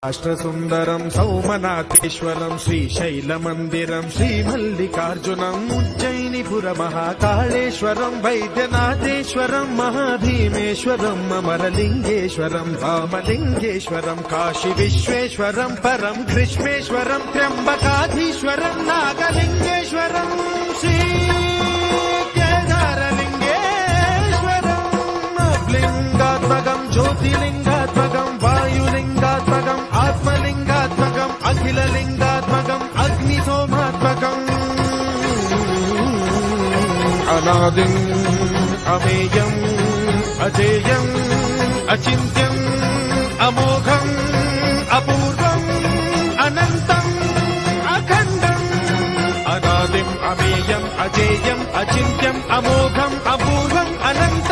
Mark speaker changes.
Speaker 1: రాష్ట్రసుందరం సౌమనాథేశ్వరం శ్రీశైలమందిరం శ్రీమల్లికార్జునం ఉజ్జయినిపుర మహాకాళేశ్వరం వైద్యనాథేశ్వరం మహాభీమేశ్వరం అమరలింగేశ్వరం రామలింగేశ్వరం కాశీ విశ్వేశ్వరం పరం కృష్ణేశ్వరం త్ర్యంబకాధీశ్వరం నాగలింగేశ్వరం శ్రీ కేదారలింగేశ్వరం లింగాత్మకం జ్యోతిలింగాత్మకం వాయులింగాత్మకం ఆత్మలింగాత్మకం అఖిలలింగాత్మకం అగ్నిసోమాత్మకం అనాదిం అమేయం అజేయం అచింత్యం అమోఘం అపూర్వం అనంతం అఖండం అనాదిం అమేయం అజేయం అచింత్యం అమోఘం అపూర్వం అనంతం